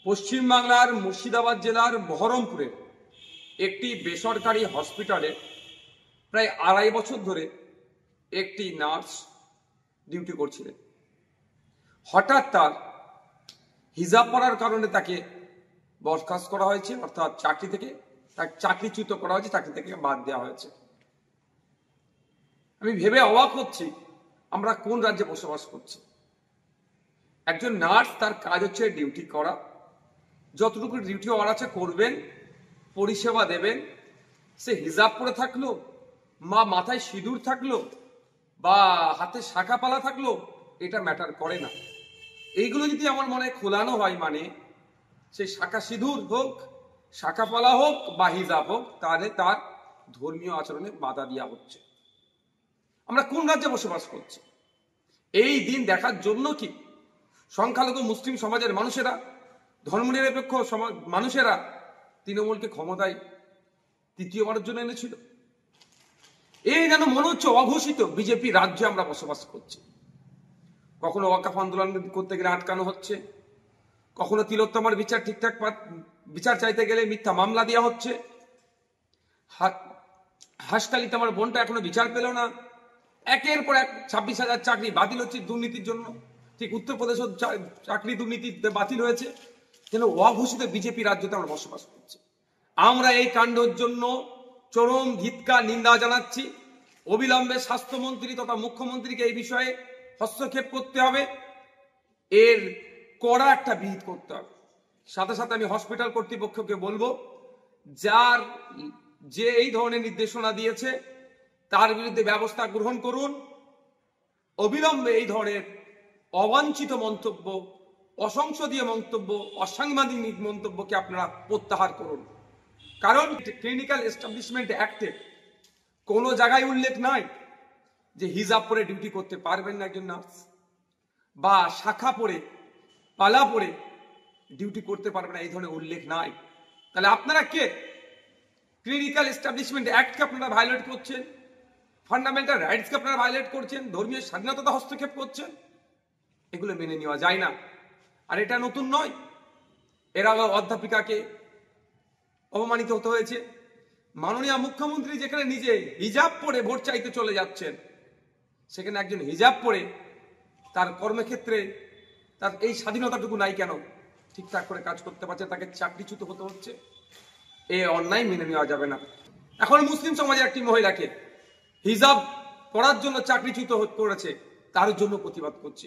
পশ্চিমবাংলার মুর্শিদাবাদ জেলার বহরমপুরে একটি বেসরকারি হসপিটালে প্রায় 2.5 বছর ধরে একটি নার্স ডিউটি করছিলেন। হঠাৎ তার হিজাব পরার কারণে তাকে বরখাস্ত করা হয়েছে, অর্থাৎ চাকরি থেকে তাকে চাকরিচ্যুত করা হয়েছে, চাকরি থেকে বাদ দেওয়া হয়েছে। আমি ভেবে অবাক হচ্ছি আমরা কোন রাজ্যে বসবাস করছি। একজন নার্স, তার কাজ হচ্ছে ডিউটি করা, যতটুকু ডিউটি ওর আছে করবেন, পরিষেবা দেবেন। সে হিজাব পরে থাকলো, মাথায় সিঁদুর থাকলো, বা হাতে শাখা পালা থাকলো, এটা ম্যাটার করে না। এইগুলো যদি আমার মনে খোলানো হয়, মানে সে শাখা সিঁদুর হোক, শাখা পালা হোক বা হিজাব হোক, তাহলে তার ধর্মীয় আচরণে বাধা দেওয়া হচ্ছে। আমরা কোন রাজ্যে বসবাস করছি? এই দিন দেখার জন্য কি সংখ্যালঘু মুসলিম সমাজের মানুষেরা, ধর্মনিরপেক্ষ সমাজ মানুষেরা তৃণমূলকে ক্ষমতায় তৃতীয়বারের জন্য এনেছিল? এই যেন মনে হচ্ছে অঘোষিত বিজেপি রাজ্যে আমরা বসবাস করছি। কখনো ওয়াকফ আন্দোলন করতে গেলে আটকানো হচ্ছে, কখনো তিলোত্তমার বিচার ঠিকঠাক বিচার চাইতে গেলে মিথ্যা মামলা দেওয়া হচ্ছে। হাসখালিতে আমার বোনটা এখনো বিচার পেল না। একের পর এক 26,000 চাকরি বাতিল হচ্ছে দুর্নীতির জন্য। ঠিক উত্তরপ্রদেশও চাকরি দুর্নীতি বাতিল হয়েছে। যেন অঘোষিত বিজেপি রাজ্যতে আমরা বসবাস করছি। আমরা এই কাণ্ডের জন্য চরম ধিক্কার নিন্দা জানাচ্ছি। অবিলম্বে স্বাস্থ্যমন্ত্রী তথা মুখ্যমন্ত্রীকে এই বিষয়ে হস্তক্ষেপ করতে হবে, এর কড়া একটা বিহিত করতে হবে। সাথে সাথে আমি হসপিটাল কর্তৃপক্ষকে বলবো, যে এই ধরনের নির্দেশনা দিয়েছে তার বিরুদ্ধে ব্যবস্থা গ্রহণ করুন। অবিলম্বে এই ধরনের অবাঞ্ছিত মন্তব্য, অসংসদীয় মন্তব্য, অসাংবিধানিক মন্তব্যকে আপনারা প্রত্যাহার করুন। কারণ ক্লিনিক্যাল এস্টাবলিশমেন্ট অ্যাক্টে কোনো জায়গায় উল্লেখ নাই যে হিজাব পরে ডিউটি করতে পারবেন না একজন নার্স, বা শাখা পরে পালা পরে ডিউটি করতে পারবেন না, এই ধরনের উল্লেখ নাই। তাহলে আপনারা কে? ক্লিনিক্যাল এস্টাবলিশমেন্ট অ্যাক্টকে আপনারা ভায়োলেট করছেন, ফান্ডামেন্টাল রাইটসকে আপনারা ভায়োলেট করছেন, ধর্মীয় স্বাধীনতা হস্তক্ষেপ করছেন। এগুলো মেনে নেওয়া যায় না। আর এটা নতুন নয়, এর আগে অধ্যাপিকাকে অপমানিত হতে হয়েছে। মাননীয় মুখ্যমন্ত্রী যেখানে নিজে হিজাব পরে ভোট চাইতে চলে যাচ্ছেন, সেখানে একজন হিজাব পরে তার কর্মক্ষেত্রে তার এই স্বাধীনতাটুকু নাই কেন? ঠিকঠাক করে কাজ করতে পারছে, তাকে চাকরিচ্যুত হতে হচ্ছে। এই অন্যায় মেনে নেওয়া যাবে না। এখন মুসলিম সমাজের একটি মহিলাকে হিজাব পরার জন্য চাকরিচ্যুত করেছে, তার জন্য প্রতিবাদ করছে।